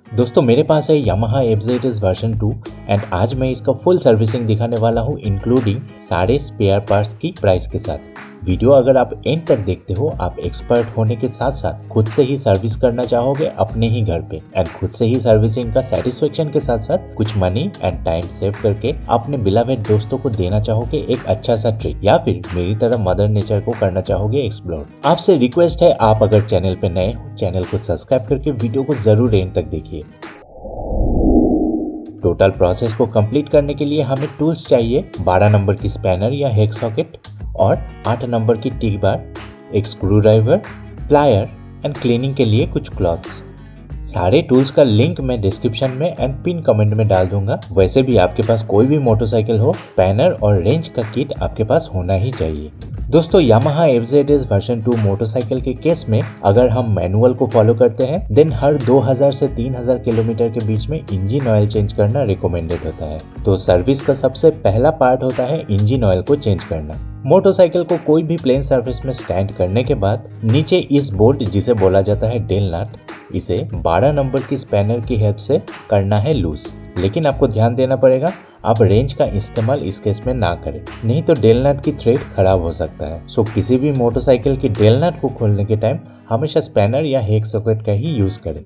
दोस्तों मेरे पास है Yamaha FZS वर्जन 2 एंड आज मैं इसका फुल सर्विसिंग दिखाने वाला हूँ इंक्लूडिंग सारे स्पेयर पार्ट्स की प्राइस के साथ। वीडियो अगर आप एंड तक देखते हो आप एक्सपर्ट होने के साथ साथ खुद से ही सर्विस करना चाहोगे अपने ही घर पे एंड खुद से ही सर्विसिंग का सेटिस्फेक्शन के साथ साथ कुछ मनी एंड टाइम सेव करके अपने बिलवेड दोस्तों को देना चाहोगे एक अच्छा सा ट्रीट, या फिर मेरी तरह मदर नेचर को करना चाहोगे एक्सप्लोर। आपसे रिक्वेस्ट है आप अगर चैनल पे नए हो चैनल को सब्सक्राइब करके वीडियो को जरूर एंड तक देखिए। टोटल प्रोसेस को कंप्लीट करने के लिए हमें टूल्स चाहिए 12 नंबर की स्पैनर या हेक सॉकेट और 8 नंबर की टी बार, एक screw driver, plier and cleaning के लिए कुछ क्लॉथ्स। सारे टूल्स का लिंक मैं डिस्क्रिप्शन में एंड पिन कमेंट में डाल दूंगा। वैसे भी आपके पास कोई भी मोटरसाइकिल हो, स्पैनर और रेंज का किट आपके पास होना ही चाहिए। दोस्तों Yamaha FZS वर्जन 2 मोटरसाइकिल के केस में अगर हम मैनुअल को फॉलो करते हैं देन हर 2000 से 3000 किलोमीटर के बीच में इंजन ऑयल चेंज करना रिकमेंडेड होता है। तो सर्विस का सबसे पहला पार्ट होता है इंजन ऑयल को चेंज करना। मोटरसाइकिल को कोई भी प्लेन सरफेस में स्टैंड करने के बाद नीचे इस बोल्ट जिसे बोला जाता है टेल नट, इसे 12 नंबर की स्पैनर की हेल्प से करना है लूज। लेकिन आपको ध्यान देना पड़ेगा आप रेंज का इस्तेमाल इस केस में ना करें, नहीं तो डेल नट की थ्रेड खराब हो सकता है। सो किसी भी मोटरसाइकिल की डेल नट को खोलने के टाइम हमेशा स्पैनर या हेक सॉकेट का ही यूज करें।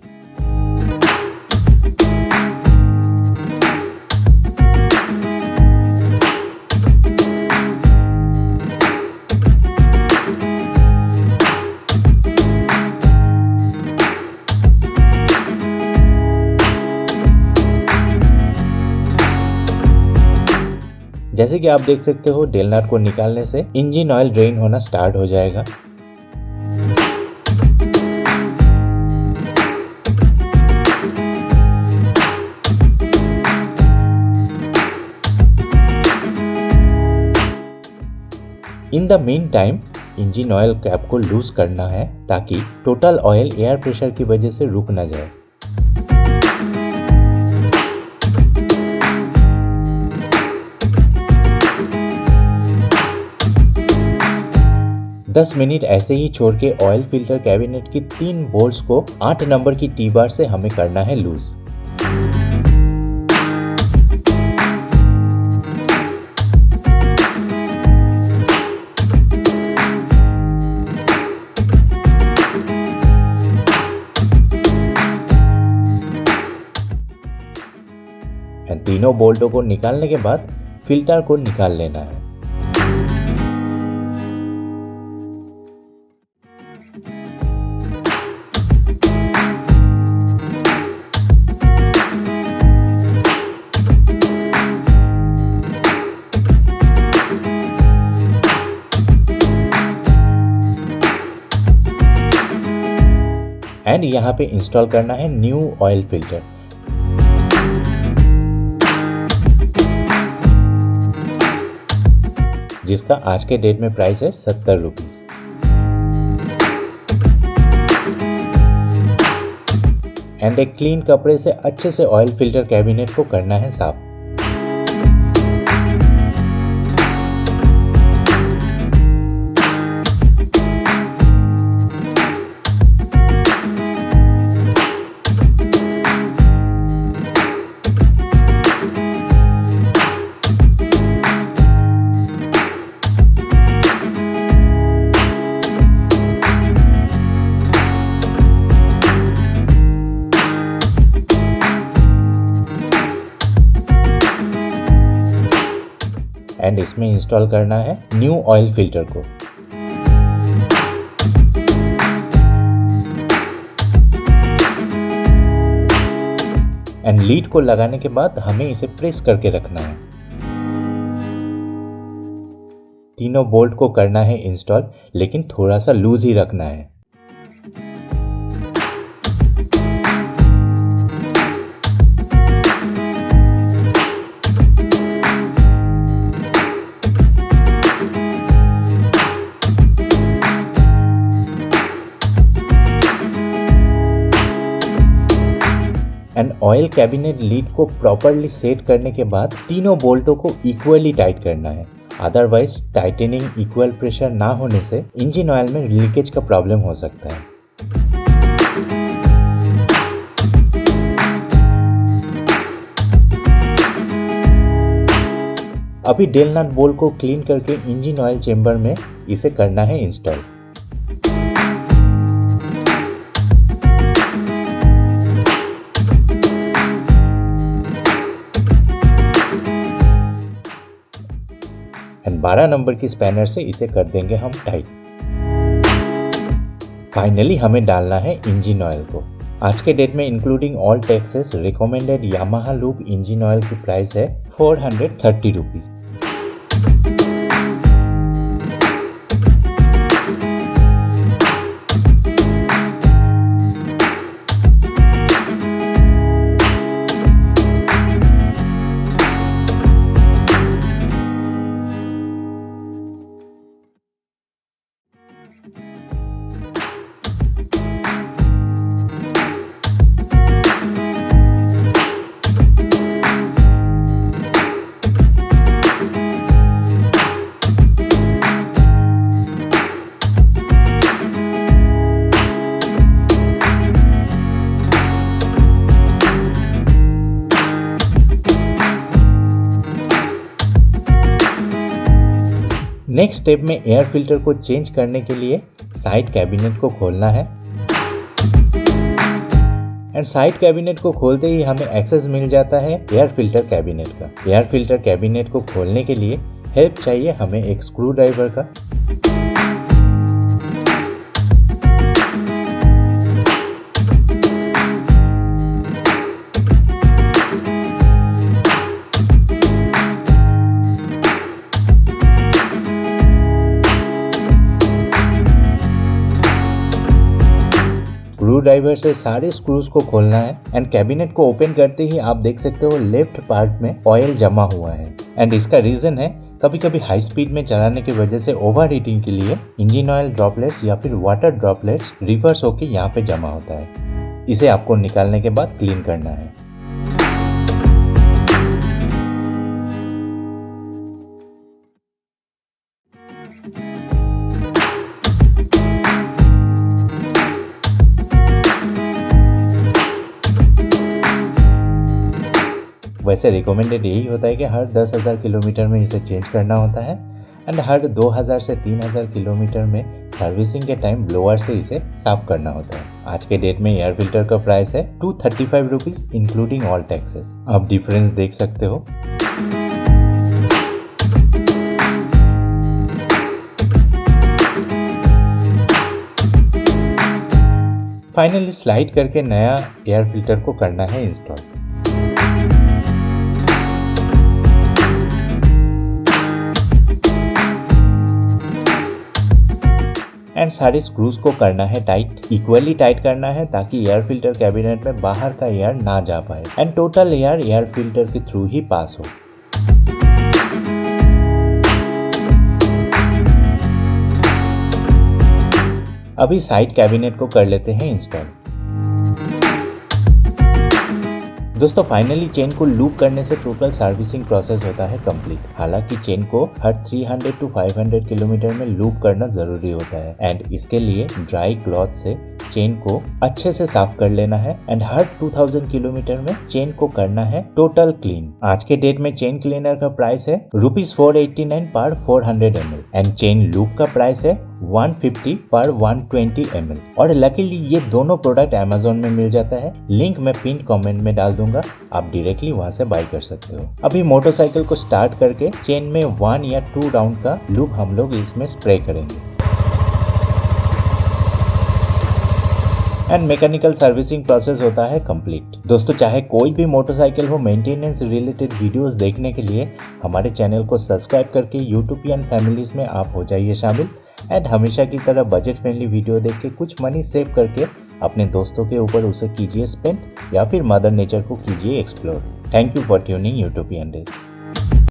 जैसे कि आप देख सकते हो डेल नट को निकालने से इंजन ऑयल ड्रेन होना स्टार्ट हो जाएगा। In the mean time engine oil cap को लूज करना है ताकि टोटल ऑयल एयर प्रेशर की वजह से रुक ना जाए। दस मिनट ऐसे ही छोड़ के ऑयल फिल्टर कैबिनेट की 3 बोल्ट्स को 8 नंबर की टी बार से हमें करना है लूज। तीनों बोल्टों को निकालने के बाद फिल्टर को निकाल लेना है। एंड यहाँ पे इंस्टॉल करना है न्यू ऑयल फिल्टर। जिसका आज के डेट में प्राइस है 70 रुपीज। एंड एक क्लीन कपड़े से अच्छे से ऑयल फिल्टर कैबिनेट को करना है साफ। एंड इसमें इंस्टॉल करना है न्यू ऑयल फिल्टर को। एंड लीड को लगाने के बाद हमें इसे प्रेस करके रखना है। तीनों बोल्ट को करना है इंस्टॉल, लेकिन थोड़ा सा लूज ही रखना है। एंड ऑयल कैबिनेट लीड को प्रॉपरली सेट करने के बाद तीनों बोल्टों को इक्वली टाइट करना है। अदरवाइज टाइटनिंग इक्वल प्रेशर ना होने से इंजन ऑयल में लीकेज का प्रॉब्लम हो सकता है। अभी टेल नट बोल्ट को क्लीन करके इंजन ऑयल चेंबर में इसे करना है इंस्टॉल। एंड 12 नंबर की स्पैनर से इसे कर देंगे हम टाइट। फाइनली हमें डालना है इंजन ऑयल को। आज के डेट में including all taxes recommended Yamaha loop engine oil की प्राइस है 430 रुपीज। नेक्स्ट स्टेप में एयर फिल्टर को चेंज करने के लिए साइड कैबिनेट को खोलना है। एंड साइड कैबिनेट को खोलते ही हमें एक्सेस मिल जाता है एयर फिल्टर कैबिनेट का। एयर फिल्टर कैबिनेट को खोलने के लिए हेल्प चाहिए हमें एक स्क्रू ड्राइवर का। स्क्रू ड्राइवर से सारे स्क्रूज को खोलना है। एंड कैबिनेट को ओपन करते ही आप देख सकते हो लेफ्ट पार्ट में ऑयल जमा हुआ है। एंड इसका रीजन है कभी कभी हाई स्पीड में चलाने की वजह से ओवर हीटिंग के लिए इंजन ऑयल ड्रॉपलेट्स या फिर वाटर ड्रॉपलेट्स रिवर्स होके यहाँ पे जमा होता है। इसे आपको निकालने के बाद क्लीन करना है। वैसे रिकमेंडेड यही होता है कि हर 10,000 किलोमीटर में इसे चेंज करना होता है। एंड हर 2000 से 3000 किलोमीटर में सर्विसिंग के टाइम ब्लोअर से इसे साफ करना होता है। आज के डेट में एयर फिल्टर का प्राइस है 235 रुपीज इंक्लूडिंग ऑल टैक्सेस। आप डिफरेंस देख सकते हो। फाइनली स्लाइड करके नया एयर फिल्टर को करना है इंस्टॉल। एंड सारे स्क्रूज को करना है टाइट, इक्वली टाइट करना है ताकि एयर फिल्टर कैबिनेट में बाहर का एयर ना जा पाए एंड टोटल एयर फिल्टर के थ्रू ही पास हो। अभी साइड कैबिनेट को कर लेते हैं इंस्टॉल। दोस्तों फाइनली चेन को लूप करने से टोटल सर्विसिंग प्रोसेस होता है कंप्लीट। हालांकि चेन को हर 300 to 500 किलोमीटर में लूप करना जरूरी होता है। एंड इसके लिए ड्राई क्लॉथ से चेन को अच्छे से साफ कर लेना है। एंड हर 2000 किलोमीटर में चेन को करना है टोटल क्लीन। आज के डेट में चेन क्लीनर का प्राइस है ₹489 पर 400 ml एंड चेन लूप का प्राइस है 150 पर 120 ml। और लकीली ये दोनों प्रोडक्ट अमेज़न में मिल जाता है। लिंक मैं पिन कमेंट में डाल दूंगा, आप डायरेक्टली वहां से बाय कर सकते हो। अभी मोटरसाइकिल को स्टार्ट करके चेन में 1 या 2 राउंड का लूप हम लोग इसमें स्प्रे करेंगे। एंड मैकेनिकल सर्विसिंग प्रोसेस होता है कंप्लीट। दोस्तों चाहे कोई भी मोटरसाइकिल हो, मेंटेनेंस रिलेटेड वीडियोस देखने के लिए हमारे चैनल को सब्सक्राइब करके यूट्यूबियन फैमिलीज में आप हो जाइए शामिल। एंड हमेशा की तरह बजट फ्रेंडली वीडियो देख के कुछ मनी सेव करके अपने दोस्तों के ऊपर उसे कीजिए स्पेंड या फिर मदर नेचर को कीजिए explore. Thank you for tuning youtubian days.